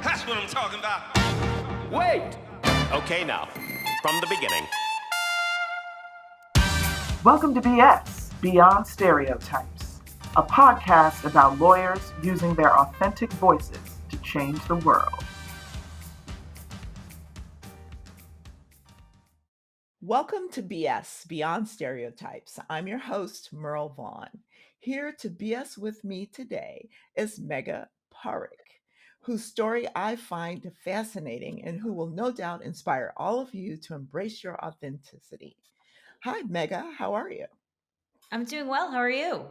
That's what I'm talking about. Wait! Okay, now, from the beginning. Welcome to BS, Beyond Stereotypes, a podcast about lawyers using their authentic voices to change the world. Welcome to BS, Beyond Stereotypes. I'm your host, Merle Vaughn. Here to BS with me today is Megha Parekh, whose story I find fascinating and who will no doubt inspire all of you to embrace your authenticity. Hi, Megha. How are you? I'm doing well. How are you?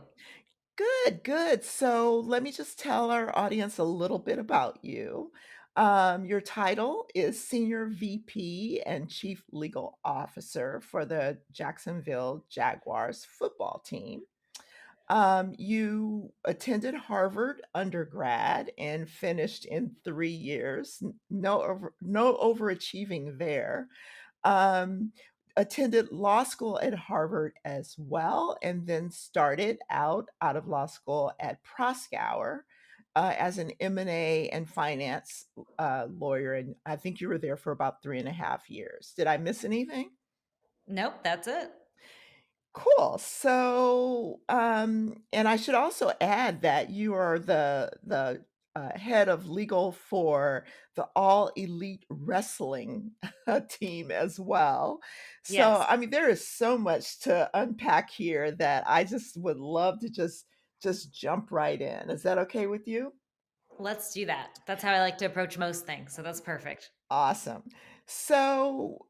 Good, good. So let me just tell our audience a little bit about you. Your title is Senior VP and Chief Legal Officer for the Jacksonville Jaguars football team. You attended Harvard undergrad and finished in 3 years. No overachieving there. Um, Attended law school at Harvard as well, and then started out of law school at Proskauer as an M&A and finance lawyer. And I think you were there for about 3.5 years. Did I miss anything? Nope, that's it. Cool. So, and I should also add that you are the head of legal for the All Elite Wrestling team as well. So, Yes, I mean, there is so much to unpack here that I just would love to just jump right in. Is that okay with you? let's do that. That's how I like to approach most things. So that's perfect. Awesome. So,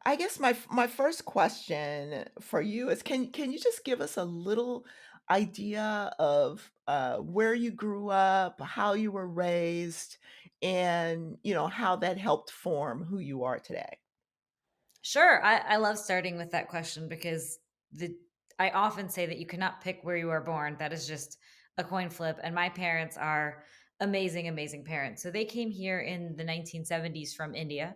I guess my first question for you is can you just give us a little idea of where you grew up, how you were raised, and how that helped form who you are today? Sure. I love starting with that question because I often say that you cannot pick where you are born. That is just a coin flip. And my parents are amazing, amazing parents. So they came here in the 1970s from India.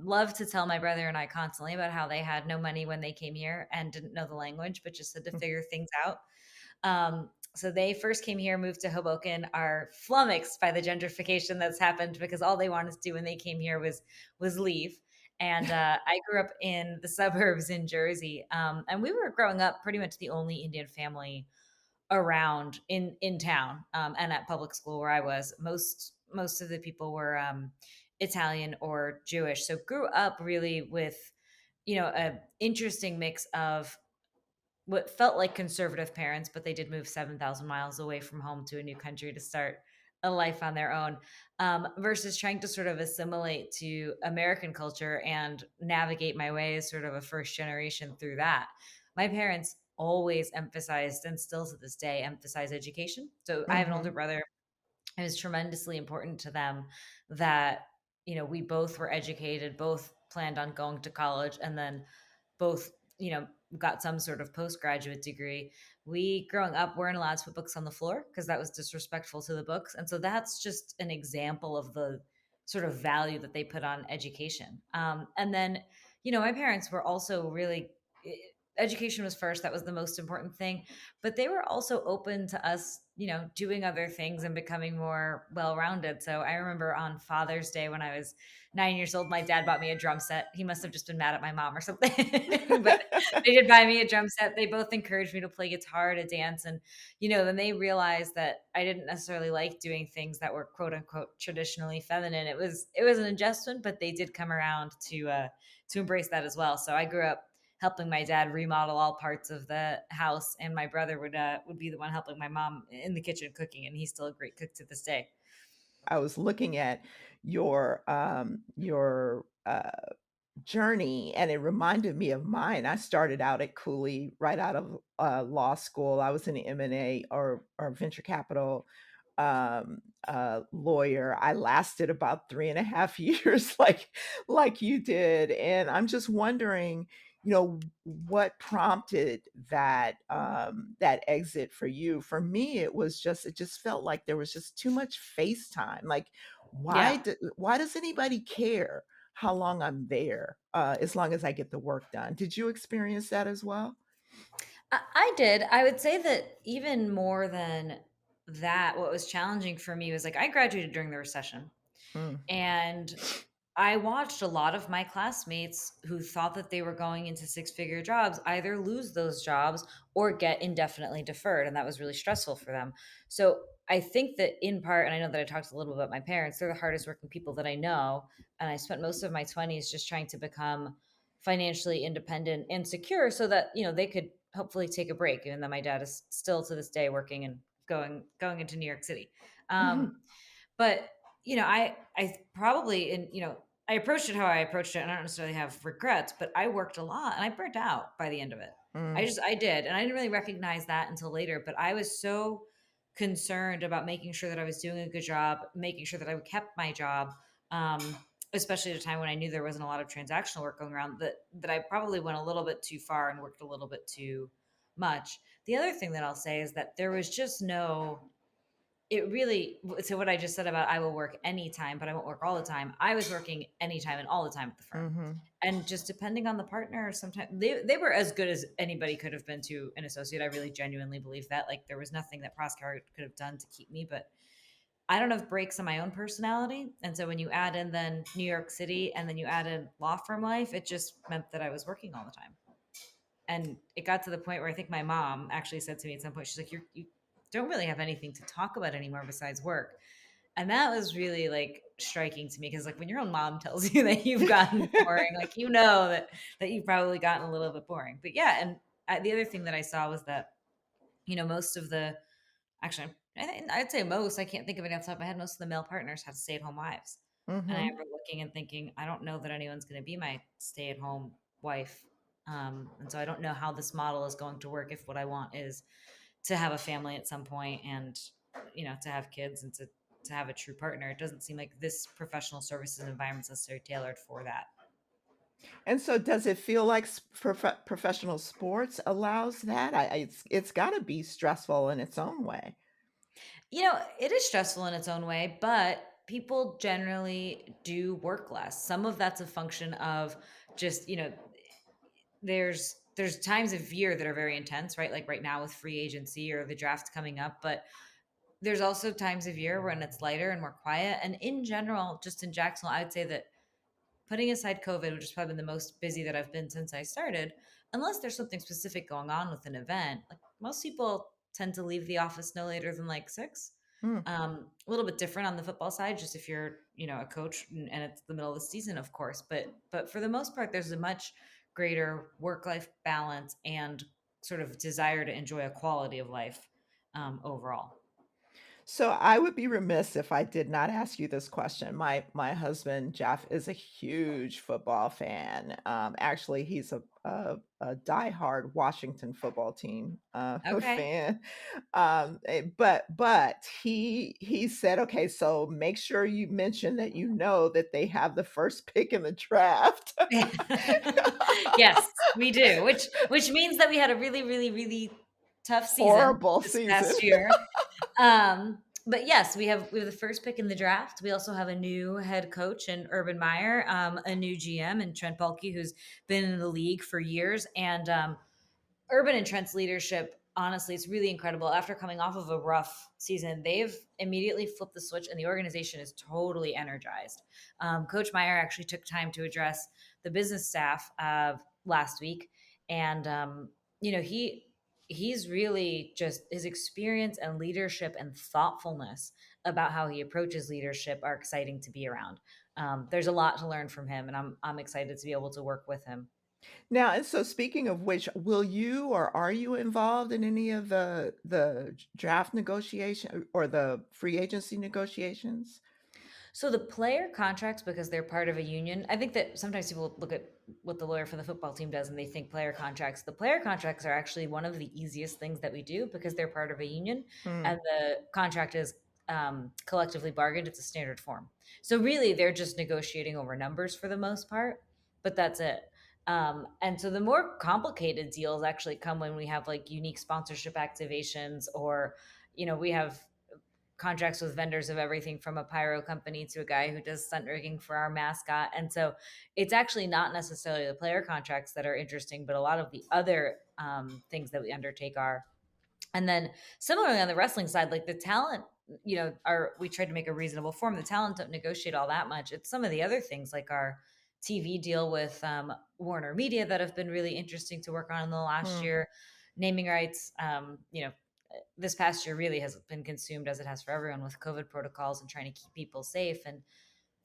Love to tell my brother and I constantly about how they had no money when they came here and didn't know the language, but just had to figure things out. So they first came here, moved to Hoboken, are flummoxed by the gentrification that's happened because all they wanted to do when they came here was leave. And I grew up in the suburbs in Jersey, and we were growing up pretty much the only Indian family around in town, and at public school where I was. Most of the people were Italian or Jewish, so grew up really with a interesting mix of what felt like conservative parents, but they did move 7,000 miles away from home to a new country to start a life on their own, versus trying to sort of assimilate to American culture and navigate my way as sort of a first generation through that. My parents always emphasized, and still to this day emphasize, education. So I have an older Hmm. brother. It was tremendously important to them that we both were educated, both planned on going to college, and then both got some sort of postgraduate degree. We growing up weren't allowed to put books on the floor because that was disrespectful to the books, and so that's just an example of the sort of value that they put on education. And then my parents were also really education was first. That was the most important thing, but they were also open to us doing other things and becoming more well-rounded. So I remember on Father's Day when I was 9 years old, my dad bought me a drum set. He must have just been mad at my mom or something. But they did buy me a drum set. They both encouraged me to play guitar, to dance. And then they realized that I didn't necessarily like doing things that were quote unquote traditionally feminine. It was an adjustment, but they did come around to embrace that as well. So I grew up helping my dad remodel all parts of the house, and my brother would be the one helping my mom in the kitchen cooking, and he's still a great cook to this day. I was looking at your journey, and it reminded me of mine. I started out at Cooley right out of law school. I was an M&A or venture capital lawyer. I lasted about 3.5 years, like you did, and I'm just wondering, what prompted that exit for you. For me, it just felt like there was just too much face time. Like, Yeah. why does anybody care how long I'm there, as long as I get the work done? Did you experience that as well? I did. I would say that even more than that, what was challenging for me was like I graduated during the recession. Mm. And I watched a lot of my classmates who thought that they were going into six-figure jobs either lose those jobs or get indefinitely deferred. And that was really stressful for them. So I think that in part, and I know that I talked a little bit about my parents, they're the hardest working people that I know. And I spent most of my 20s just trying to become financially independent and secure so that, they could hopefully take a break, even though my dad is still to this day working and going into New York City. Um, but I probably, I approached it how I approached it, and I don't necessarily have regrets, but I worked a lot and I burnt out by the end of it. Mm. I did, and I didn't really recognize that until later. But I was so concerned about making sure that I was doing a good job, making sure that I kept my job, um, especially at a time when I knew there wasn't a lot of transactional work going around. That I probably went a little bit too far and worked a little bit too much. The other thing that I'll say is that there was just no it really so what I just said about I will work anytime, but I won't work all the time. I was working anytime and all the time at the firm. Mhm. And just depending on the partner, sometimes they were as good as anybody could have been to an associate. I really genuinely believe that. Like there was nothing that Proskauer could have done to keep me, but I don't have breaks in my own personality. And so when you add in then New York City and then you add in law firm life, it just meant that I was working all the time. And it got to the point where I think my mom actually said to me at some point, she's like, you don't really have anything to talk about anymore besides work. And that was really like striking to me because like when your own mom tells you that you've gotten boring, like that you've probably gotten a little bit boring. But yeah, and the other thing that I saw was that most of the actually I'd say most, I can't think of any off the top of my head, most of the male partners had stay-at-home wives. And I Mhm. remember looking and thinking, I don't know that anyone's going to be my stay-at-home wife. And so I don't know how this model is going to work if what I want is to have a family at some point and to have kids and to have a true partner. It doesn't seem like this professional services environment is necessarily tailored for that. And so does it feel like professional sports allows that? It's gotta be stressful in its own way. It is stressful in its own way, but people generally do work less. Some of that's a function of just, there's times of year that are very intense, right? Like right now with free agency or the draft coming up, but there's also times of year when it's lighter and more quiet. And in general, just in Jacksonville, I would say that putting aside COVID, which has probably been the most busy that I've been since I started, unless there's something specific going on with an event, like most people tend to leave the office no later than like 6. Mm. A little bit different on the football side, just if you're, a coach and it's the middle of the season, of course. But for the most part, there's a much greater work-life balance and sort of desire to enjoy a quality of life overall. So I would be remiss if I did not ask you this question. My husband Jeff is a huge football fan. Actually, he's a diehard Washington football team Okay. fan. But he said, okay, so make sure you mention that you know that they have the first pick in the draft. Yes, we do, which means that we had a really, really, really tough season Horrible this season. past year. But yes, we have the first pick in the draft. We also have a new head coach in Urban Meyer, a new GM in Trent Baalke, who's been in the league for years, and Urban and Trent's leadership, honestly, it's really incredible. After coming off of a rough season, they've immediately flipped the switch and the organization is totally energized. Coach Meyer actually took time to address the business staff last week. And, he's really just his experience and leadership and thoughtfulness about how he approaches leadership are exciting to be around. There's a lot to learn from him, and I'm excited to be able to work with him. Now, and so speaking of which, will you or are you involved in any of the draft negotiation or the free agency negotiations? So the player contracts, because they're part of a union, I think that sometimes people look at what the lawyer for the football team does and they think player contracts. The player contracts are actually one of the easiest things that we do because they're part of a union Mm. and the contract is collectively bargained. It's a standard form. So really, they're just negotiating over numbers for the most part, but that's it. And so the more complicated deals actually come when we have like unique sponsorship activations or, we have contracts with vendors of everything from a pyro company to a guy who does stunt rigging for our mascot. And so it's actually not necessarily the player contracts that are interesting, but a lot of the other things that we undertake are. And then similarly on the wrestling side, like the talent, we tried to make a reasonable form. The talent don't negotiate all that much. It's some of the other things like our TV deal with Warner Media that have been really interesting to work on in the last Hmm. year. Naming rights, this past year really has been consumed as it has for everyone with COVID protocols and trying to keep people safe. And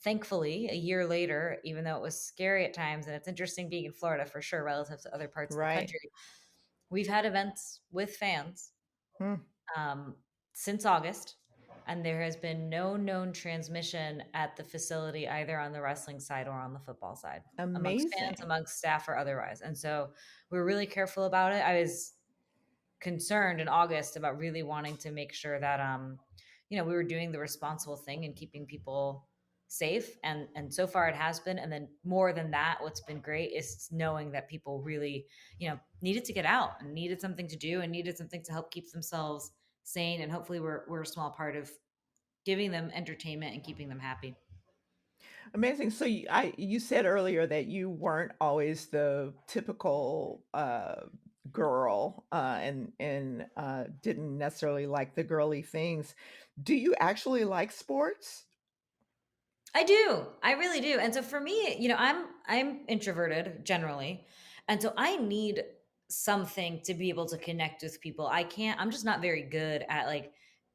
thankfully, a year later, even though it was scary at times, and it's interesting being in Florida for sure, relative to other parts of the Right. country, we've had events with fans Hmm. um, since August, and there has been no known transmission at the facility either on the wrestling side or on the football side, amongst fans, Amazing. amongst staff, or otherwise. And so we're really careful about it. I was concerned in August about really wanting to make sure that we were doing the responsible thing and keeping people safe, and so far it has been. And then more than that, what's been great is knowing that people really needed to get out and needed something to do and needed something to help keep themselves sane, and hopefully we're a small part of giving them entertainment and keeping them happy. Amazing. So you said earlier that you weren't always the typical girl, and didn't necessarily like the girly things. Do you actually like sports? I do. I really do. And so for me, I'm introverted generally. And so I need something to be able to connect with people. I'm just not very good at like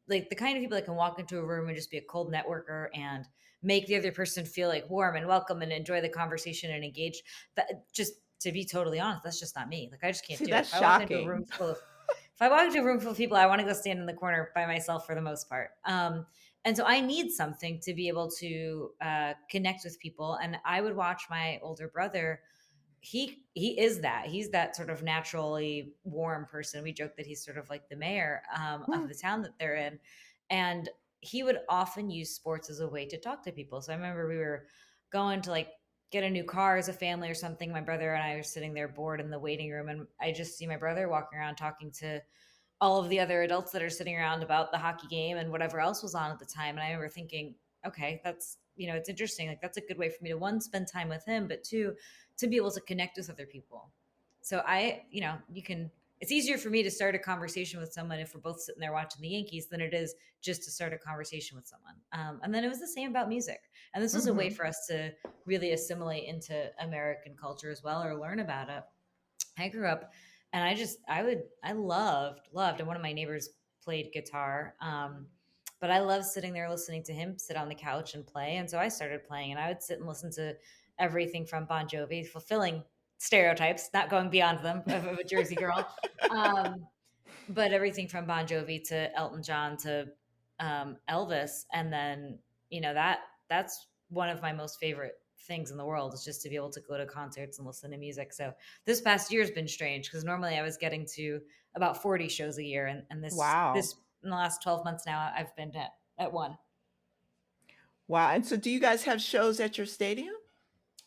the kind of people that can walk into a room and just be a cold networker and make the other person feel like warm and welcome and enjoy the conversation and engage. That, just to be totally honest, that's just not me. Like I just can't See, do it. that's If I walk into a shocking. room full of if I walk into a room full of people, I want to go stand in the corner by myself for the most part. And so I need something to be able to connect with people. And I would watch my older brother. He is that. He's that sort of naturally warm person. We joke that he's sort of like the mayor Hmm. of the town that they're in, and he would often use sports as a way to talk to people. So I remember we were going to like get a new car as a family or something. My brother and I were sitting there bored in the waiting room, and I just see my brother walking around talking to all of the other adults that are sitting around about the hockey game and whatever else was on at the time. And I remember thinking, okay, that's, it's interesting. Like, that's a good way for me to, one, spend time with him, but two, to be able to connect with other people. So it's easier for me to start a conversation with someone if we're both sitting there watching the Yankees than it is just to start a conversation with someone. And then it was the same about music. And this was a way Hmm. for us to really assimilate into American culture as well, or learn about it. I grew up and I loved, and one of my neighbors played guitar. But I loved sitting there listening to him sit on the couch and play. And so I started playing, and I would sit and listen to everything from Bon Jovi, fulfilling stereotypes, not going beyond them of a Jersey girl. Um, but everything from Bon Jovi to Elton John to Elvis, and then that's one of my most favorite things in the world, is just to be able to go to concerts and listen to music. So this past year has been strange because normally I was getting to about 40 shows a year, and Wow. this in the last 12 months now I've been at one. Wow. And so do you guys have shows at your stadium?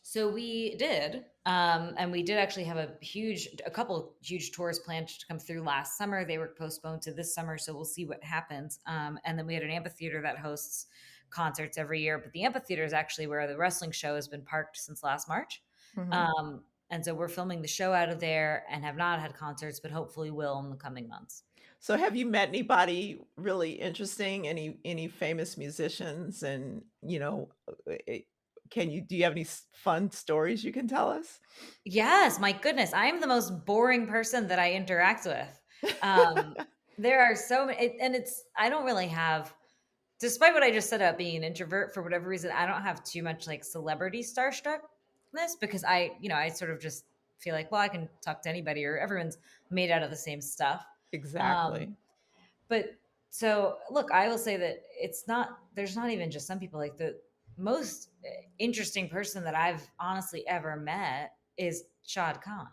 So we did, and we did actually have a couple huge tours planned to come through last summer. They were postponed to this summer, so we'll see what happens. And then we had an amphitheater that hosts concerts every year, but the amphitheater is actually where the wrestling show has been parked since last March. Hmm. And so we're filming the show out of there and have not had concerts, but hopefully will in the coming months. So have you met anybody really interesting? Any famous musicians? And do you have any fun stories you can tell us? Yes, my goodness, I am the most boring person that I interact with. Um, there are so many, and I don't really have, despite what I just said about being an introvert, for whatever reason, I don't have too much like celebrity starstruckness, because I sort of just feel like, well, I can talk to anybody, or everyone's made out of the same stuff. Um, Exactly. but so look, I will say that there's not even just some people. Like, the most interesting person that I've honestly ever met is Shad Khan.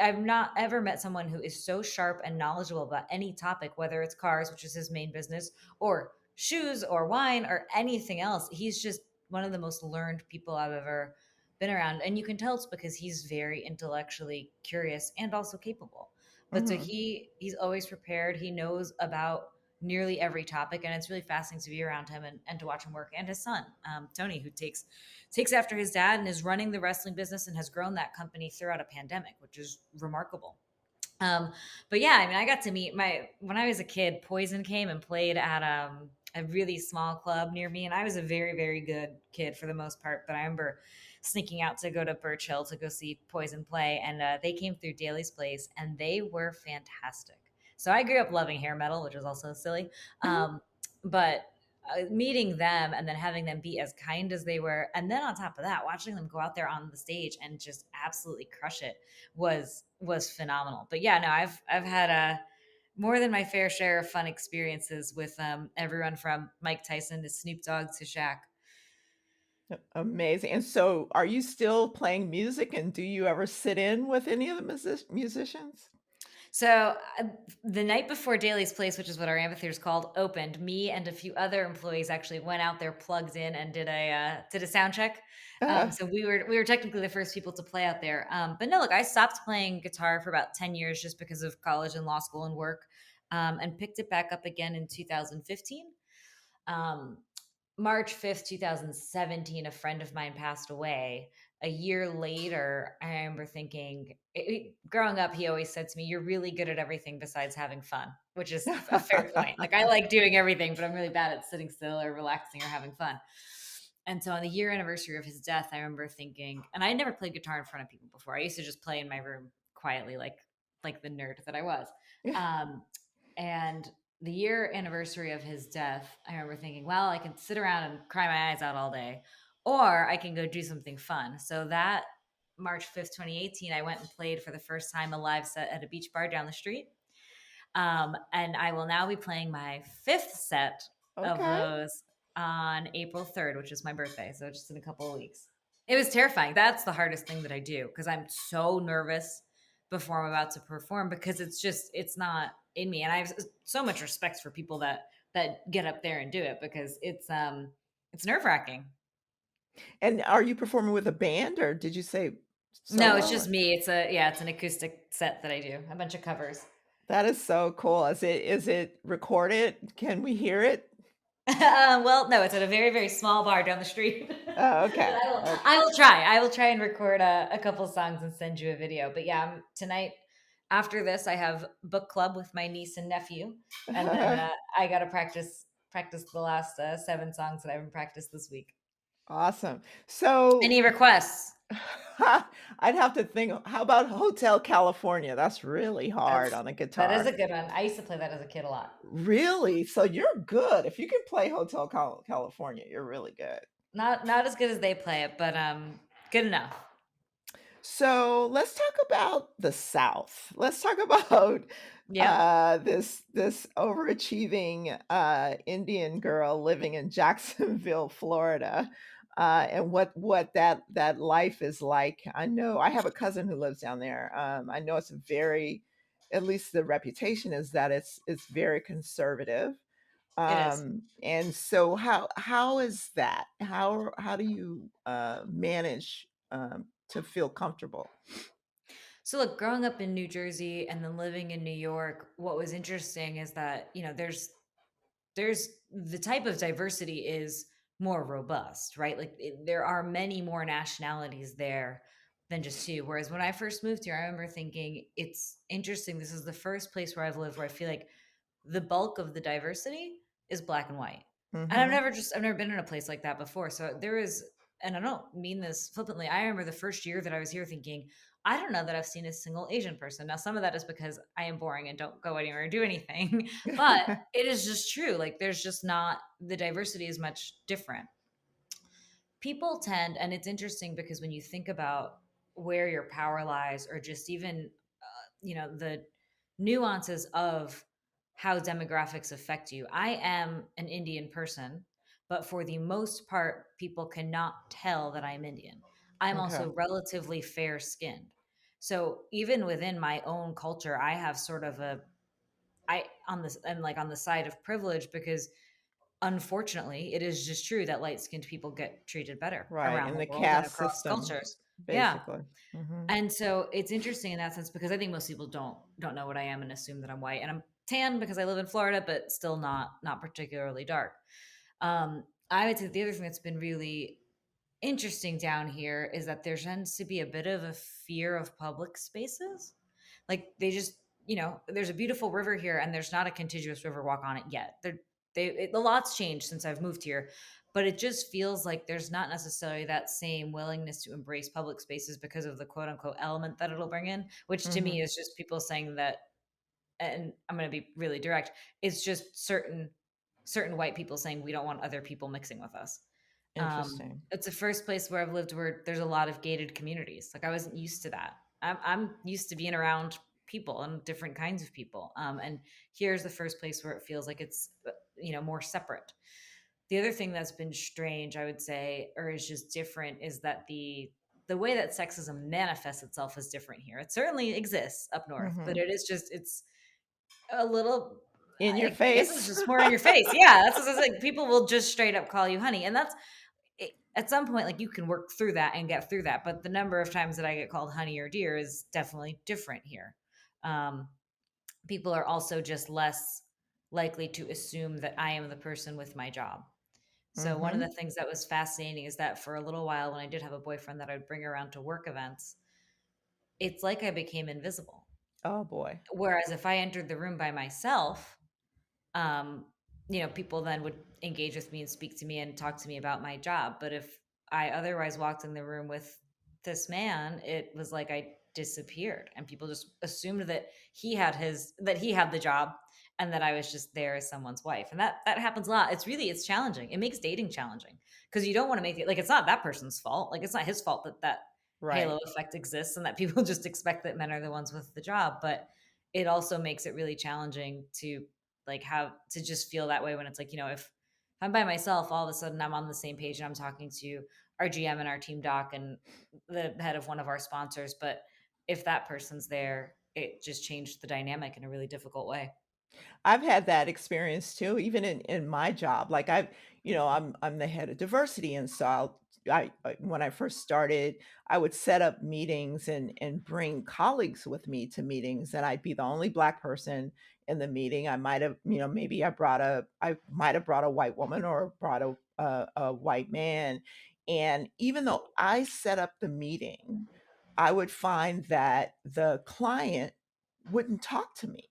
I've not ever met someone who is so sharp and knowledgeable about any topic, whether it's cars, which is his main business, or shoes or wine or anything else. He's just one of the most learned people I've ever been around. And you can tell it's because he's very intellectually curious and also capable. But so Hmm. he's always prepared. He knows about nearly every topic, and it's really fascinating to be around him and to watch him work. And his son, Tony, who takes after his dad and is running the wrestling business and has grown that company throughout a pandemic, which is remarkable. Um, but yeah, I mean, I got to meet when I was a kid, Poison came and played at a really small club near me, and I was a very, very good kid for the most part. But I remember sneaking out to go to Birch Hill to go see Poison play, and they came through Daly's place, and they were fantastic. So I grew up loving hair metal, which is also silly. Mhm. But meeting them and then having them be as kind as they were, and then on top of that, watching them go out there on the stage and just absolutely crush it was phenomenal. But yeah, no, I've had a more than my fair share of fun experiences with everyone from Mike Tyson to Snoop Dogg to Shaq. Amazing. And so are you still playing music, and do you ever sit in with any of the musicians? So the night before Daly's Place, which is what our amphitheater is called, opened, me and a few other employees actually went out there, plugged in, and did a sound check. Uh, So we were technically the first people to play out there. But no, look, I stopped playing guitar for about 10 years just because of college and law school and work, and picked it back up again in 2015. Um, March 5th, 2017, a friend of mine passed away. A year later, I remember thinking, growing up, he always said to me, "You're really good at everything besides having fun," which is a fair point. Like, I like doing everything, but I'm really bad at sitting still or relaxing or having fun. And so on the year anniversary of his death, I remember thinking, and I had never played guitar in front of people before. I used to just play in my room quietly, like the nerd that I was. Um, and the year anniversary of his death, I remember thinking, well, I can sit around and cry my eyes out all day, or I can go do something fun. So that March 5th, 2018, I went and played for the first time a live set at a beach bar down the street. And I will now be playing my fifth set of Okay. those on April 3rd, which is my birthday. So just in a couple of weeks. It was terrifying. That's the hardest thing that I do because I'm so nervous before I'm about to perform because it's not in me. And I have so much respect for people that get up there and do it because it's nerve-wracking. And are you performing with a band, or did you say No, it's solo, just or me. It's an acoustic set that I do. A bunch of covers. that is so cool. Is it recorded? Can we hear it? Well, no, it's at a very, very small bar down the street. Oh, But okay. Okay. I will try. I will try and record a couple songs and send you a video. But yeah, tonight after this, I have book club with my niece and nephew, and then I got to practice the last 7 songs that I haven't practiced this week. Awesome. So Any requests? I'd have to think, how about Hotel California? That's really hard That's on a that is a guitar. good one. I used to play that as a kid a lot. Really? So you're good. If you can play Hotel California, you're really good. Not as good as they play it, but good enough. So let's talk about the South. Let's talk about Yep, this overachieving Indian girl living in Jacksonville, Florida, and what that life is like. I know I have a cousin who lives down there. I know it's a very, at least the reputation is that it's very conservative. it is. And so how is that? How do you manage to feel comfortable? So look, growing up in New Jersey and then living in New York, what was interesting is that, there's the type of diversity is more robust, right? Like there are many more nationalities there than just two. Whereas when I first moved here, I remember thinking it's interesting. This is the first place where I've lived where I feel like the bulk of the diversity is black and white. And Mhm. I've never been in a place like that before. So there is, and I don't mean this flippantly. I remember the first year that I was here thinking, I don't know that I've seen a single Asian person. Now, some of that is because I am boring and don't go anywhere or do anything, but it is just true. Like there's just not, the diversity is much different. People tend, and it's interesting because when you think about where your power lies or just even the nuances of how demographics affect you. I am an Indian person, but for the most part people cannot tell that I'm Indian. I'm Okay. also relatively fair skinned, so even within my own culture I have sort of a, I on this, and like on the side of privilege because unfortunately it is just true that light skinned people get treated better Right, around in the the world and caste across system, cultures. Yeah. basically. Mhm. And so it's interesting in that sense because I think most people don't know what I am and assume that I'm white. And I'm tan because I live in Florida, but still not particularly dark. I would say the other thing that's been really interesting down here is that there tends to be a bit of a fear of public spaces. Like they just there's a beautiful river here and there's not a contiguous river walk on it yet. The lot's changed since I've moved here, but it just feels like there's not necessarily that same willingness to embrace public spaces because of the quote unquote element that it'll bring in, which to me Mhm. is just people saying that, and I'm going to be really direct, it's just certain white people saying we don't want other people mixing with us. Interesting. It's the first place where I've lived where there's a lot of gated communities. Like I wasn't used to that. I'm used to being around people and different kinds of people. And here's the first place where it feels like it's more separate. The other thing that's been strange, I would say, or is just different, is that the way that sexism manifests itself is different here. It certainly exists up north, but Mhm. it's a little. In your I guess it's face? just more in your face. Yeah, that's what I was like. People will just straight up call you honey, and that's at some point, like you can work through that and get through that. But the number of times that I get called honey or dear is definitely different here. Um, People are also just less likely to assume that I am the person with my job. So one of the Mhm. things that was fascinating is that for a little while, when I did have a boyfriend that I would bring around to work events, it's like I became invisible. Oh, boy. Whereas if I entered the room by myself, um, people then would engage with me and speak to me and talk to me about my job. But if I otherwise walked in the room with this man, it was like I disappeared, and people just assumed that he had the job, and that I was just there as someone's wife. And that happens a lot. It's challenging. It makes dating challenging because you don't want to make it like it's not that person's fault. Like it's not his fault that halo Right. effect exists and that people just expect that men are the ones with the job. But it also makes it really challenging to like have to just feel that way when it's like, if I'm by myself, all of a sudden I'm on the same page and I'm talking to our GM and our team doc and the head of one of our sponsors. But if that person's there, it just changed the dynamic in a really difficult way. I've had that experience too, even in my job. Like I'm the head of diversity, and so when I first started, I would set up meetings and bring colleagues with me to meetings, and I'd be the only black person in the meeting. I might have, maybe I might have brought a white woman or brought a white man, and even though I set up the meeting, I would find that the client wouldn't talk to me.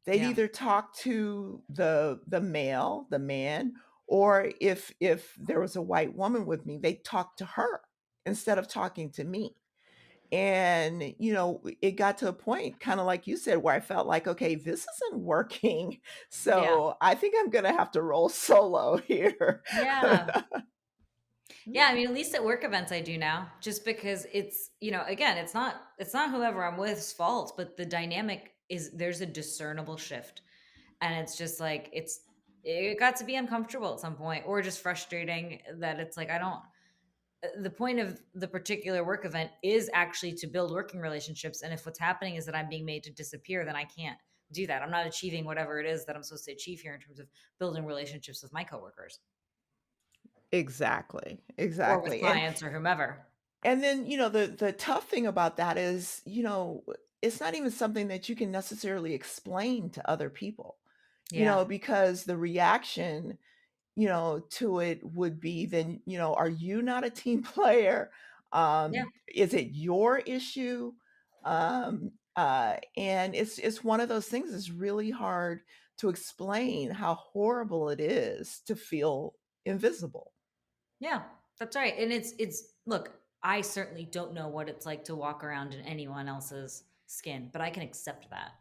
They'd Yeah. either talk to the man, or if there was a white woman with me, they'd talk to her instead of talking to me. And, it got to a point, kinda like you said, where I felt like, "Okay, this isn't working, Yeah. so I think I'm gonna have to roll solo here." Yeah. Yeah, I mean, at least at work events I do now, just because it's, again, it's not whoever I'm with's fault, but the dynamic is there's a discernible shift. And it's just like it got to be uncomfortable at some point or just frustrating that it's like I don't the point of the particular work event is actually to build working relationships. And if what's happening is that I'm being made to disappear, then I can't do that. I'm not achieving whatever it is that I'm supposed to achieve here in terms of building relationships with my coworkers Exactly, or with exactly, clients or whomever. and then, the tough thing about that is, it's not even something that you can necessarily explain to other people, Yeah. because the reaction, to it would be then, are you not a team player? Yeah. Is it your issue? And it's one of those things that's really hard to explain how horrible it is to feel invisible. Yeah. That's right. And it's look, I certainly don't know what it's like to walk around in anyone else's skin, but I can accept that.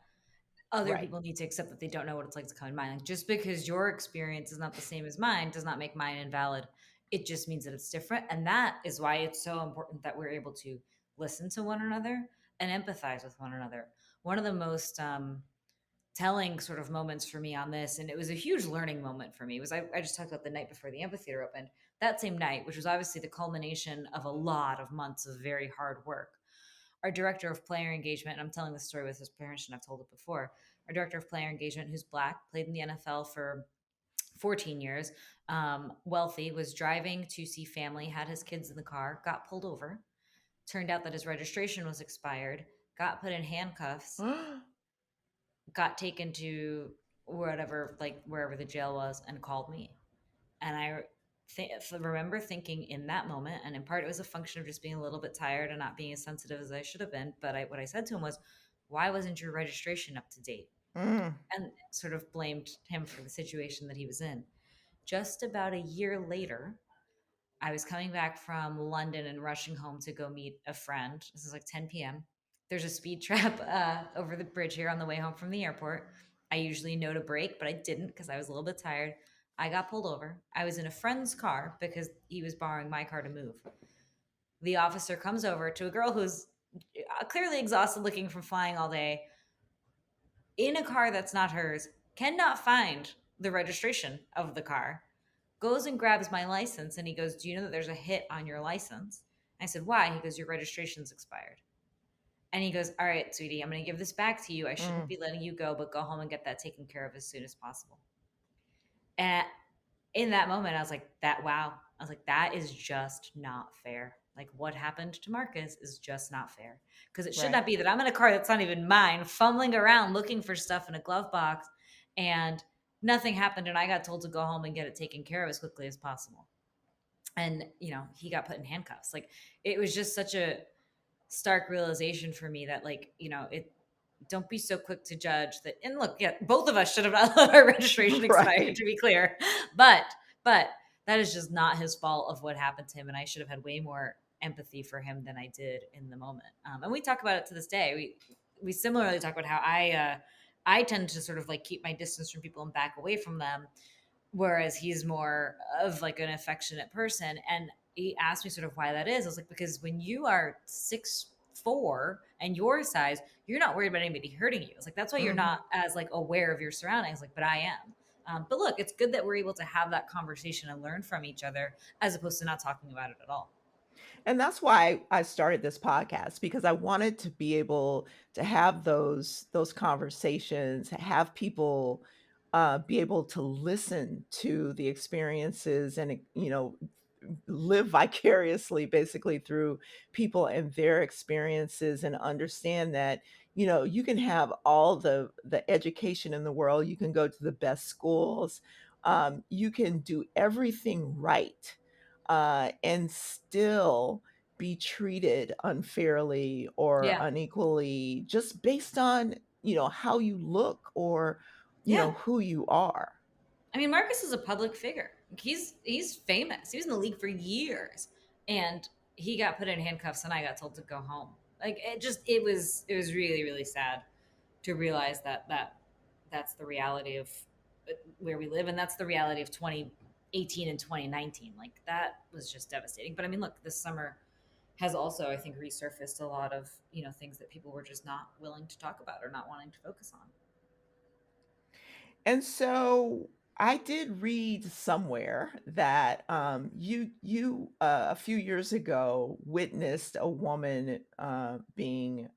Other Right. people need to accept that they don't know what it's like to come in mine. Like just because your experience is not the same as mine does not make mine invalid. It just means that it's different. And that is why it's so important that we're able to listen to one another and empathize with one another. One of the most telling sort of moments for me on this, and it was a huge learning moment for me, was I just talked about the night before the amphitheater opened. That same night, which was obviously the culmination of a lot of months of very hard work, our director of player engagement, and I'm telling this story with his permission, I've told it before. Our director of player engagement, who's black, played in the NFL for 14 years, wealthy, was driving to see family, had his kids in the car, got pulled over. Turned out that his registration was expired, got put in handcuffs, got taken to whatever, like wherever the jail was, and called me. And I remember thinking in that moment, and in part it was a function of just being a little bit tired and not being as sensitive as I should have been. But what I said to him was, why wasn't your registration up to date? Mm. And sort of blamed him for the situation that he was in. Just about a year later, I was coming back from London and rushing home to go meet a friend. This is like 10 p.m. There's a speed trap over the bridge here on the way home from the airport. I usually know to brake, but I didn't because I was a little bit tired. I got pulled over. I was in a friend's car because he was borrowing my car to move. The officer comes over to a girl who's clearly exhausted looking from flying all day in a car that's not hers, cannot find the registration of the car, goes and grabs my license and he goes, "Do you know that there's a hit on your license?" I said, "Why?" He goes, "Your registration's expired." And he goes, "All right, sweetie, I'm going to give this back to you. I shouldn't Mm. be letting you go, but go home and get that taken care of as soon as possible." And in that moment, I was like, wow. I was like, that is just not fair. Like, what happened to Marcus is just not fair. Because it should Right. not be that I'm in a car that's not even mine, fumbling around looking for stuff in a glove box, and nothing happened. And I got told to go home and get it taken care of as quickly as possible. And, he got put in handcuffs. Like, it was just such a stark realization for me that, like, don't be so quick to judge that. And look, yeah, both of us should have not let our registration expire, Right. to be clear. But that is just not his fault of what happened to him. And I should have had way more empathy for him than I did in the moment. And we talk about it to this day. We similarly talk about how I tend to sort of like keep my distance from people and back away from them, whereas he's more of like an affectionate person. And he asked me sort of why that is. I was like, because when you are 6'4" and your size, you're not worried about anybody hurting you. It's like, that's why you're Hmm. not as like aware of your surroundings. Like, but I am. But look, it's good that we're able to have that conversation and learn from each other as opposed to not talking about it at all. And that's why I started this podcast, because I wanted to be able to have those conversations, have people be able to listen to the experiences and live vicariously basically through people and their experiences, and understand that you can have all the education in the world, you can go to the best schools, you can do everything right, and still be treated unfairly or Yeah. unequally, just based on how you look, or Yeah. who you are. I mean, Marcus is a public figure. He's famous. He was in the league for years, and he got put in handcuffs, and I got told to go home. Like, it was really really sad to realize that's the reality of where we live, and that's the reality of 2018 and 2019. Like, that was just devastating. But I mean, look, this summer has also, I think, resurfaced a lot of things that people were just not willing to talk about or not wanting to focus on. And so I did read somewhere that a few years ago witnessed a woman being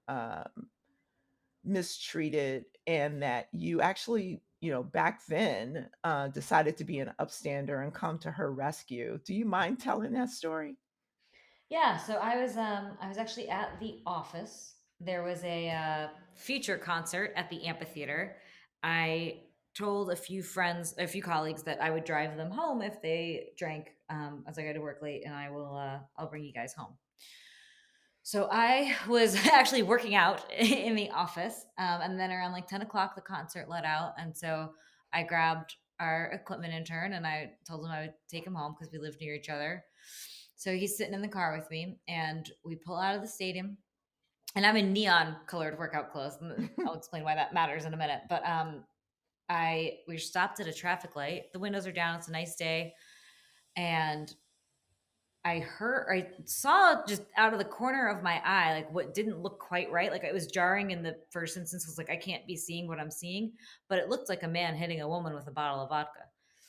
mistreated, and that you actually back then decided to be an upstander and come to her rescue. Do you mind telling that story? Yeah, so I was actually at the office. There was a feature concert at the amphitheater. I told a few friends, a few colleagues that I would drive them home if they drank. As I got to work late, and I'll bring you guys home. So I was actually working out in the office, and then around like 10 o'clock, the concert let out, and so I grabbed our equipment intern and I told him I would take him home because we lived near each other. So he's sitting in the car with me, and we pull out of the stadium, and I'm in neon colored workout clothes. And I'll explain why that matters in a minute. But we stopped at a traffic light. The windows are down. It's a nice day, and I saw just out of the corner of my eye, like what didn't look quite right. Like, it was jarring in the first instance. Was like, I can't be seeing what I'm seeing, but it looked like a man hitting a woman with a bottle of vodka.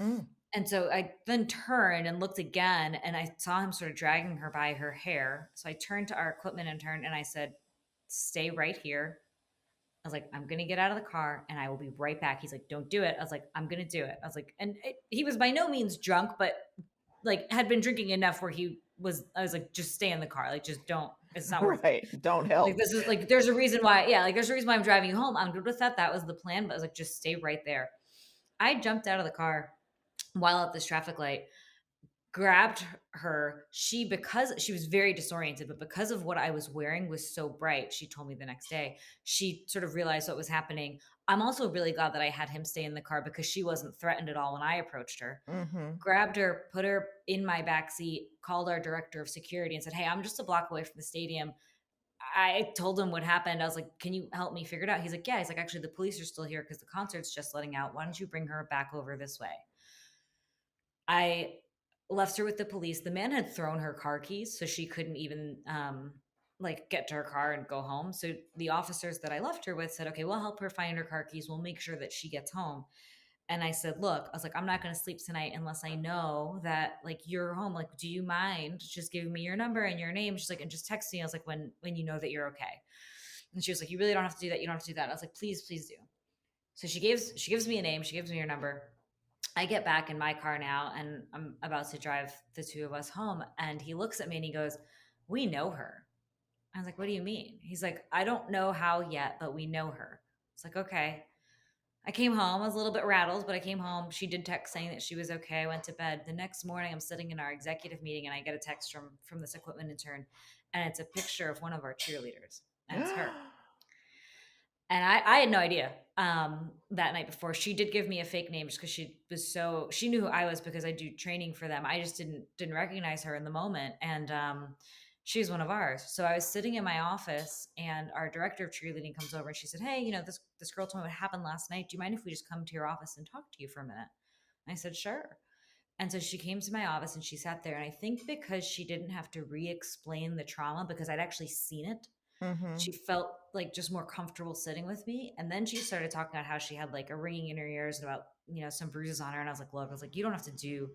Mm. And so I then turned and looked again, and I saw him sort of dragging her by her hair. So I turned to our equipment intern and I said, "Stay right here." I was like, "I'm going to get out of the car and I will be right back." He's like, "Don't do it." I was like, "I'm going to do it." I was like, he was by no means drunk, but like had been drinking enough where I was like, "Just stay in the car. Like, just don't, it's not worth it." Right. Don't Like, help. this is like, there's a reason why. Yeah. Like, there's a reason why I'm driving you home. I'm good with that. That was the plan. But I was like, just stay right there. I jumped out of the car while at this traffic light, grabbed her. Because she was very disoriented, but because of what I was wearing was so bright, she told me the next day, she sort of realized what was happening. I'm also really glad that I had him stay in the car because she wasn't threatened at all when I approached her. Mhm. Grabbed her, put her in my back seat, called our director of security and said, "Hey, I'm just a block away from the stadium." I told him what happened. I was like, "Can you help me figure it out?" He's like, "Yeah." He's like, "Actually, the police are still here because the concert's just letting out. Why don't you bring her back over this way?" I left her with the police. The man had thrown her car keys, so she couldn't even like get to her car and go home. So the officers that I left her with said, "Okay, we'll help her find her car keys. We'll make sure that she gets home." And I said, "Look," I was like, "I'm not going to sleep tonight unless I know that like you're home. Like, do you mind just giving me your number and your name?" She's like, "And just text me." I was like, when you know that you're okay." And she was like, "You really don't have to do that. You don't have to do that." I was like, "Please, please do." So she gives me a name. She gives me her number. I get back in my car now and I'm about to drive the two of us home. And he looks at me and he goes, "We know her." I was like, "What do you mean?" He's like, "I don't know how yet, but we know her." It's like, okay. I came home. I was a little bit rattled, but I came home. She did text saying that she was okay. I went to bed. The next morning, I'm sitting in our executive meeting and I get a text from this equipment intern, and it's a picture of one of our cheerleaders, and it's her. And I had no idea that night before. She did give me a fake name just because she knew who I was because I do training for them. I just didn't recognize her in the moment. And she's one of ours. So I was sitting in my office and our director of cheerleading comes over and she said, "Hey, this girl told me what happened last night. Do you mind if we just come to your office and talk to you for a minute?" And I said, "Sure." And so she came to my office and she sat there. And I think because she didn't have to re explain the trauma because I'd actually seen it, she Mhm. felt like just more comfortable sitting with me. And then she started talking about how she had like a ringing in her ears and about, some bruises on her. And I was like, "Look," I was like, "You don't have to do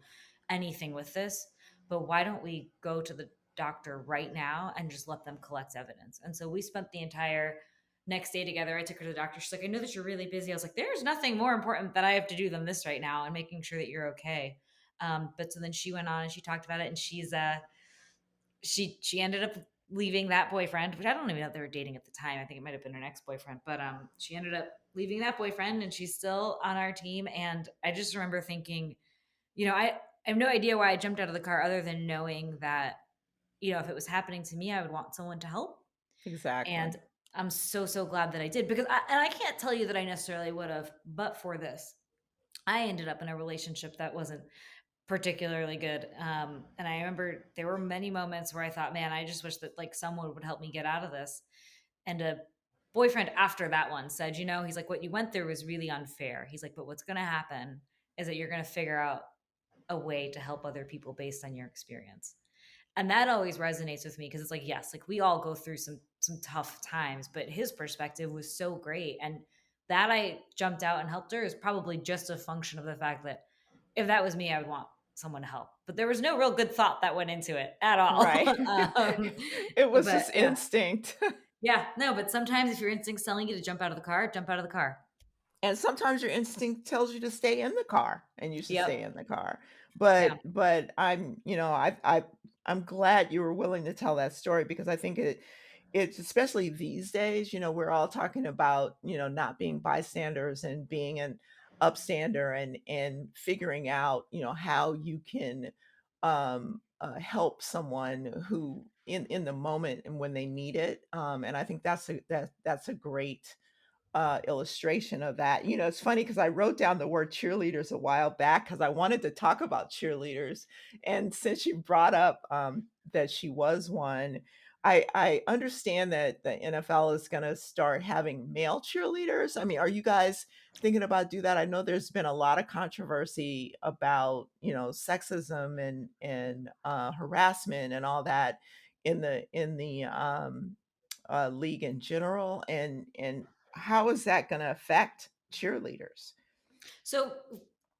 anything with this, but why don't we go to the doctor right now and just let them collect evidence?" And so we spent the entire next day together. I took her to the doctor. She's like, "I know that you're really busy." I was like, "There's nothing more important that I have to do than this right now and making sure that you're okay." But so then she went on and she talked about it, and she ended up leaving that boyfriend, which I don't even know if they were dating at the time. I think it might have been her ex-boyfriend, but she ended up leaving that boyfriend and she's still on our team. And I just remember thinking, I have no idea why I jumped out of the car other than knowing that, if it was happening to me, I would want someone to help. And Exactly. I'm so, so glad that I did because I can't tell you that I necessarily would have, but for this, I ended up in a relationship that wasn't particularly good. And I remember there were many moments where I thought, man, I just wish that like someone would help me get out of this. And a boyfriend after that one said, he's like, "What you went through was really unfair." He's like, "But what's going to happen is that you're going to figure out a way to help other people based on your experience." And that always resonates with me because it's like, yes, like we all go through some tough times, but his perspective was so great. And that I jumped out and helped her is probably just a function of the fact that if that was me, I would want someone to help. But there was no real good thought that went into it at all. Right. um, It was but just yeah, instinct. yeah, no. But sometimes if your instinct's telling you to jump out of the car, jump out of the car. And sometimes your instinct tells you to stay in the car, and you should stay Yep. in the car. Yeah. But I'm glad you were willing to tell that story because I think it's especially these days, we're all talking about, not being bystanders and being an upstander and figuring out, how you can help someone who in the moment and when they need it. And I think that's a great illustration of that. It's funny because I wrote down the word cheerleaders a while back because I wanted to talk about cheerleaders. And since you brought up that she was one, I understand that the NFL is going to start having male cheerleaders. I mean, are you guys thinking about do that? I know there's been a lot of controversy about sexism and harassment and all that in the league in general, and how is that gonna affect cheerleaders? So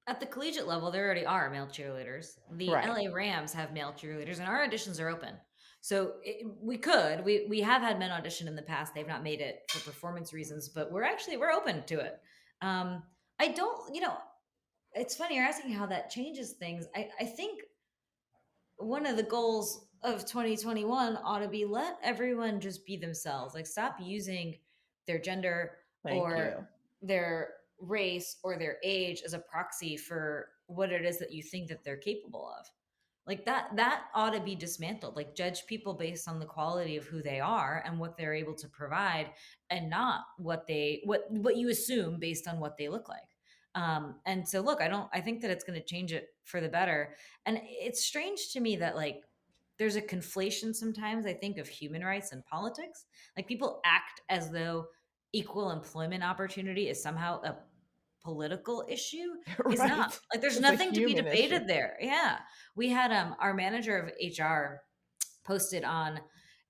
at the collegiate level, there already are male cheerleaders. The Right. LA Rams have male cheerleaders, and our auditions are open. So we have had men audition in the past. They've not made it for performance reasons, but we're open to it. I don't, it's funny you're asking how that changes things. I think one of the goals of 2021 ought to be let everyone just be themselves. Like stop using their gender Thank or you. their race or their age as a proxy for what it is that you think that they're capable of. Like that ought to be dismantled. Like judge people based on the quality of who they are and what they're able to provide, and not what you assume based on what they look like. And so look, I think that it's going to change it for the better. And it's strange to me that like there's a conflation sometimes, I think, of human rights and politics. Like people act as though equal employment opportunity is somehow a political issue. Is not. Right. Like there's It's a nothing to be human issue. debated there. Yeah. We had our manager of HR posted on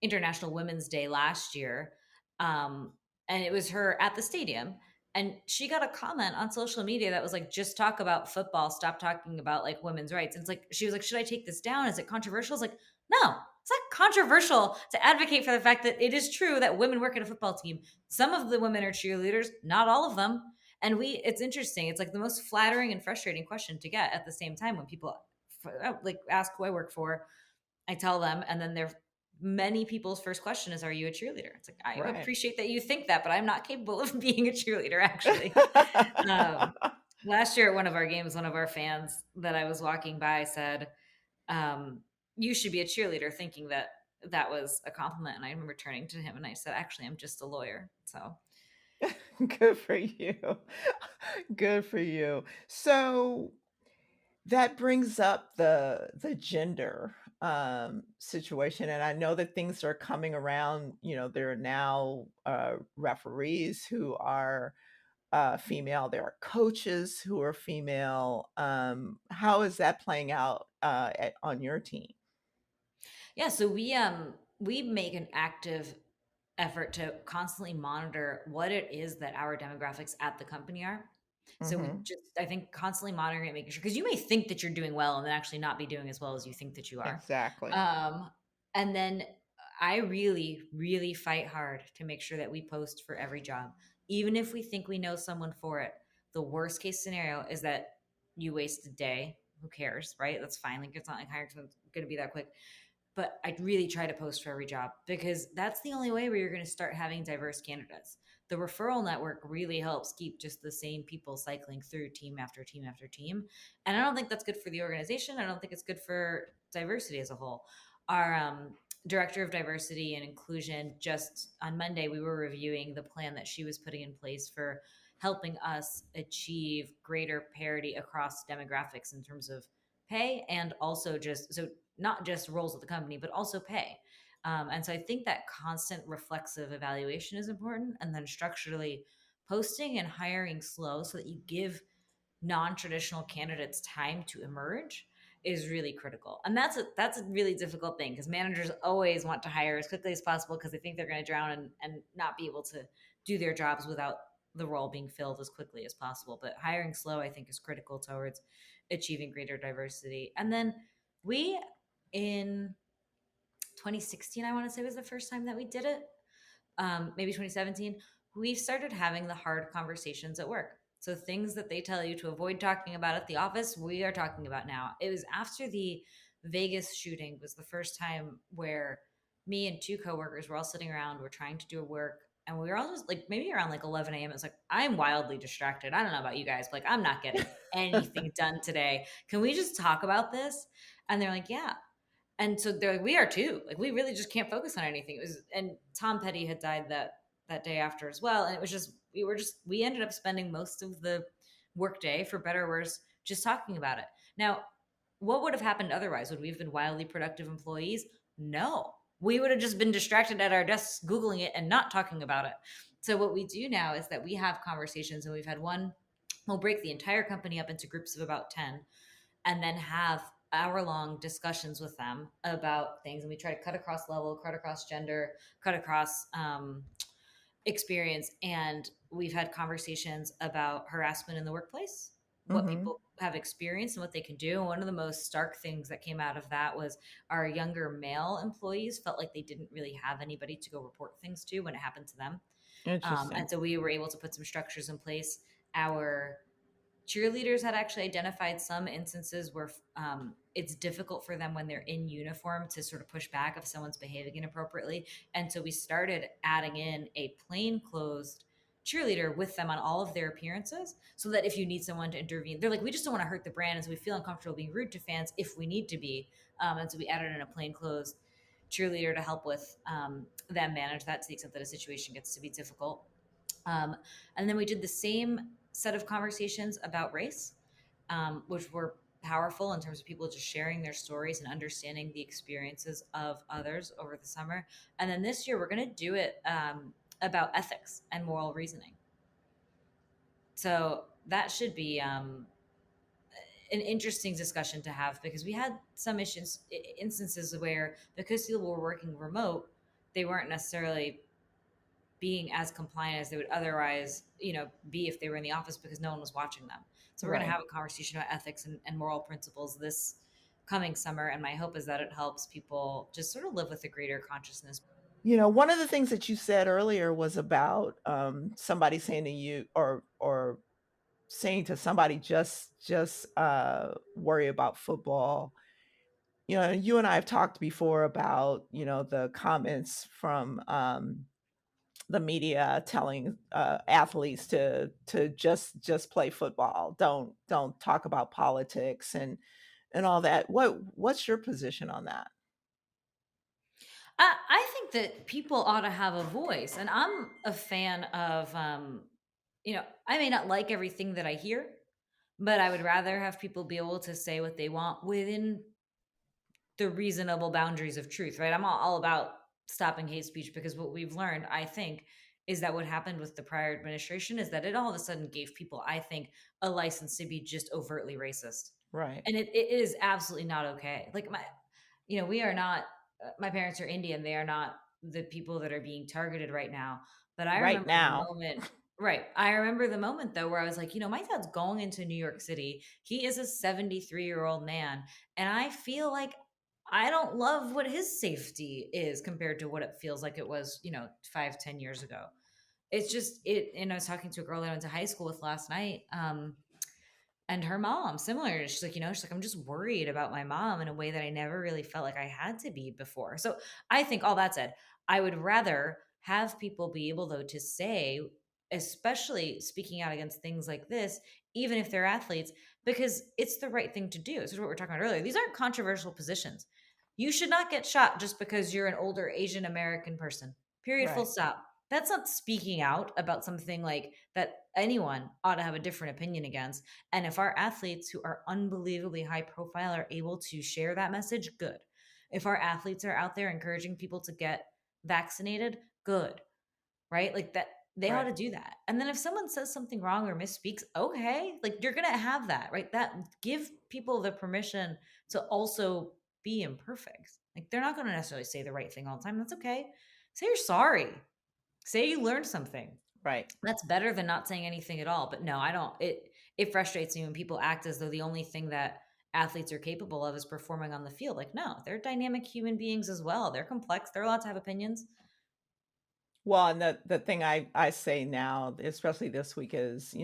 International Women's Day last year. Um, and it was her at the stadium. And she got a comment on social media that was like, just talk about football, stop talking about like women's rights. And it's like, she was like, should I take this down? Is it controversial? It's like, no, it's not controversial to advocate for the fact that it is true that women work at a football team. Some of the women are cheerleaders, not all of them. And it's interesting. It's like the most flattering and frustrating question to get at the same time when people like ask who I work for. I tell them, and then many people's first question is, "Are you a cheerleader?" It's like, I Right. appreciate that you think that, but I'm not capable of being a cheerleader, actually. um, Last year at one of our games, one of our fans that I was walking by said, "You should be a cheerleader," thinking that that was a compliment. And I remember turning to him and I said, "Actually, I'm just a lawyer." So Good for you. Good for you. So that brings up the gender, situation, and I know that things are coming around, there are now, referees who are, female, there are coaches who are female, how is that playing out, on your team? yeah, so we make an active effort to constantly monitor what it is that our demographics at the company are. So we Mhm. just, I think, constantly monitoring it, making sure, because you may think that you're doing well and then actually not be doing as well as you think that you are. Exactly. Um, and then I really, really fight hard to make sure that we post for every job, even if we think we know someone for it. The worst case scenario is that you waste a day. Who cares, right? That's fine. Like it's not like hiring's going to be that quick, but I really try to post for every job because that's the only way where you're going to start having diverse candidates. The referral network really helps keep just the same people cycling through team after team after team. And I don't think that's good for the organization. I don't think it's good for diversity as a whole. Our director of diversity and inclusion, just on Monday, we were reviewing the plan that she was putting in place for helping us achieve greater parity across demographics in terms of pay, and also just so not just roles at the company, but also pay. And so I think that constant reflexive evaluation is important. And then structurally posting and hiring slow so that you give non-traditional candidates time to emerge is really critical. And that's a really difficult thing because managers always want to hire as quickly as possible because they think they're going to drown and not be able to do their jobs without the role being filled as quickly as possible. But hiring slow, I think, is critical towards achieving greater diversity. And then we in 2016, I want to say, was the first time that we did it. Maybe 2017, we've started having the hard conversations at work. So things that they tell you to avoid talking about at the office, we are talking about now. It was after the Vegas shooting was the first time where me and two coworkers were all sitting around, we're trying to do work, and we were all just like maybe around like 11 a.m. It's like, I'm wildly distracted. I don't know about you guys, but like I'm not getting anything done today. Can we just talk about this? And they're like, yeah. And so they're like, we are too. Like we really just can't focus on anything. It was, and Tom Petty had died that day after as well. And it was just we ended up spending most of the workday, for better or worse, just talking about it. Now, what would have happened otherwise? Would we have been wildly productive employees? No. We would have just been distracted at our desks Googling it and not talking about it. So what we do now is that we have conversations, and we've had one, we'll break the entire company up into groups of about 10 and then have hour-long discussions with them about things. And we try to cut across level, cut across gender, cut across experience. And we've had conversations about harassment in the workplace, what Mhm. people have experienced and what they can do. And one of the most stark things that came out of that was our younger male employees felt like they didn't really have anybody to go report things to when it happened to them. Interesting. And so we were able to put some structures in place. Our cheerleaders had actually identified some instances where it's difficult for them when they're in uniform to sort of push back if someone's behaving inappropriately. And so we started adding in a plainclothes cheerleader with them on all of their appearances, so that if you need someone to intervene, they're like, we just don't want to hurt the brand, and so we feel uncomfortable being rude to fans if we need to be. And so we added in a plainclothes cheerleader to help with them manage that to the extent that a situation gets to be difficult. Um, and then we did the same set of conversations about race, which were powerful in terms of people just sharing their stories and understanding the experiences of others over the summer. And then this year, we're going to do it about ethics and moral reasoning. So that should be an interesting discussion to have, because we had some instances where, because people were working remote, they weren't necessarily being as compliant as they would otherwise, be if they were in the office, because no one was watching them. So we're going to Right. have a conversation about ethics and moral principles this coming summer. And my hope is that it helps people just sort of live with a greater consciousness. One of the things that you said earlier was about somebody saying to you, or saying to somebody, just worry about football. You and I have talked before about the comments from the media telling athletes to just play football. Don't talk about politics and all that. What's your position on that? I think that people ought to have a voice, and I'm a fan of, I may not like everything that I hear, but I would rather have people be able to say what they want within the reasonable boundaries of truth, right? I'm all about stopping hate speech, because what we've learned, I think, is that what happened with the prior administration is that it all of a sudden gave people, I think, a license to be just overtly racist. Right. And it is absolutely not okay. Like, we are not, my parents are Indian. They are not the people that are being targeted right now. But I Right remember the now. moment, right? I remember the moment, though, where I was like, my dad's going into New York City. He is a 73-year-old man. And I feel like I don't love what his safety is compared to what it feels like it was, 5, 10 years ago. It's just it. And I was talking to a girl that I went to high school with last night. And her mom, similar. She's like, I'm just worried about my mom in a way that I never really felt like I had to be before. So I think, all that said, I would rather have people be able, though, to say, especially speaking out against things like this, even if they're athletes, because it's the right thing to do. This is what we are talking about earlier. These aren't controversial positions. You should not get shot just because you're an older Asian American person. Period. Full Right. stop. That's not speaking out about something like that anyone ought to have a different opinion against. And if our athletes, who are unbelievably high profile, are able to share that message, good. If our athletes are out there encouraging people to get vaccinated, good. Right? Like that, they ought Right. to do that. And then if someone says something wrong or misspeaks, okay, like you're going to have that, right? That, give people the permission to also be imperfect. Like, they're not going to necessarily say the right thing all the time. That's okay. Say you're sorry. Say you learned something. Right. That's better than not saying anything at all. But no, I don't. It frustrates me when people act as though the only thing that athletes are capable of is performing on the field. Like, no, they're dynamic human beings as well. They're complex. They're allowed to have opinions. Well, and the thing I say now, especially this week, is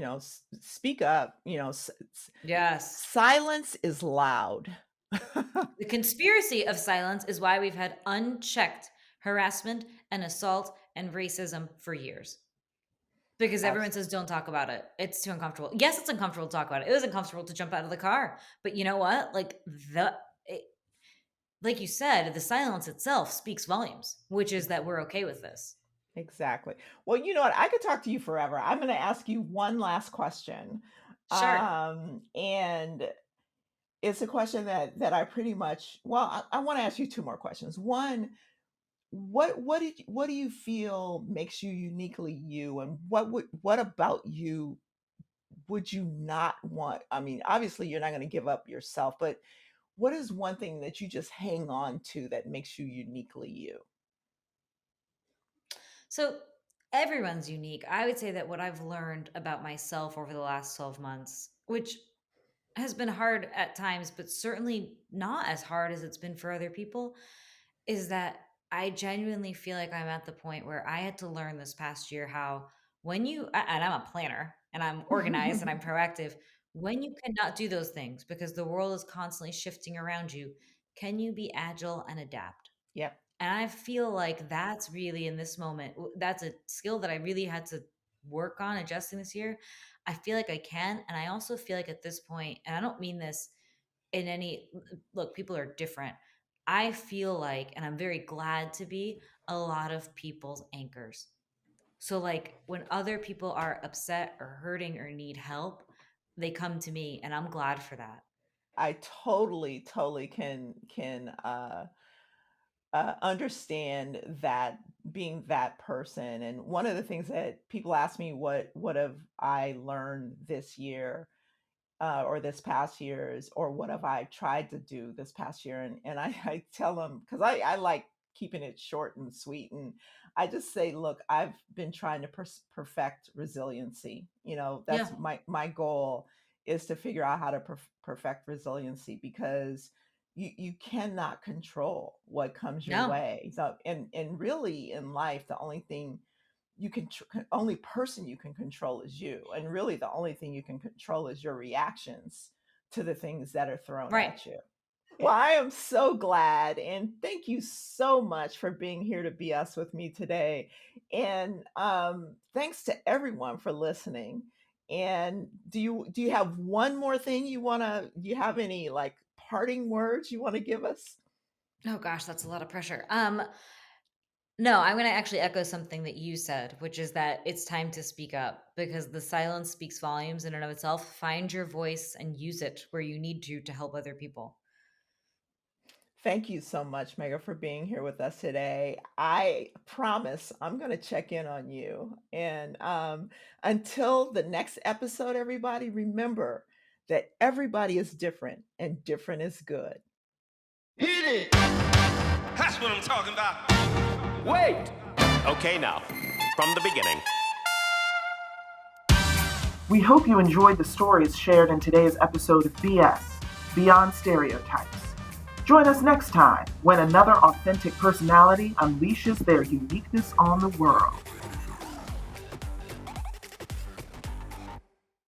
speak up. Yes. Silence is loud. The conspiracy of silence is why we've had unchecked harassment and assault and racism for years. Because everyone Abs- says don't talk about it. It's too uncomfortable. Yes, it's uncomfortable to talk about it. It was uncomfortable to jump out of the car. But you know what? Like you said, the silence itself speaks volumes, which is that we're okay with this. Exactly. Well, you know what? I could talk to you forever. I'm going to ask you one last question. Sure. And it's a question that I pretty much, well, I want to ask you two more questions. One, what do you feel makes you uniquely you, and what about you would you not want? I mean, obviously you're not going to give up yourself, but what is one thing that you just hang on to that makes you uniquely you? So everyone's unique. I would say that what I've learned about myself over the last 12 months, which has been hard at times, but certainly not as hard as it's been for other people, is that I genuinely feel like I'm at the point where I had to learn this past year how, and I'm a planner and I'm organized and I'm proactive, when you cannot do those things because the world is constantly shifting around you, can you be agile and adapt? Yep. And I feel like that's really, in this moment, that's a skill that I really had to work on adjusting this year, I feel like I can. And I also feel like at this point, and I don't mean this in any look, people are different. I feel like, and I'm very glad to be, a lot of people's anchors. So like when other people are upset or hurting or need help, they come to me, and I'm glad for that. I totally can understand that, being that person. And one of the things that people ask me, what have I learned this year, or this past years, or what have I tried to do this past year? And I tell them, because I like keeping it short and sweet. And I just say, look, I've been trying to perfect resiliency. Yeah. That's my goal, is to figure out how to perfect resiliency, because you cannot control what comes your No. way. So, and really in life, the only thing only person you can control is you, and really the only thing you can control is your reactions to the things that are thrown Right. at you. Well, I am so glad, and thank you so much for being here to BS with me today. And thanks to everyone for listening. And do you have one more thing do you have any like parting words you want to give us? Oh gosh, that's a lot of pressure. No, I'm going to actually echo something that you said, which is that it's time to speak up, because the silence speaks volumes in and of itself. Find your voice and use it where you need to help other people. Thank you so much, Megha, for being here with us today. I promise I'm going to check in on you. And until the next episode, everybody, remember that everybody is different and different is good. Hit it! That's what I'm talking about. Wait! Okay, now, from the beginning. We hope you enjoyed the stories shared in today's episode of BS, Beyond Stereotypes. Join us next time when another authentic personality unleashes their uniqueness on the world.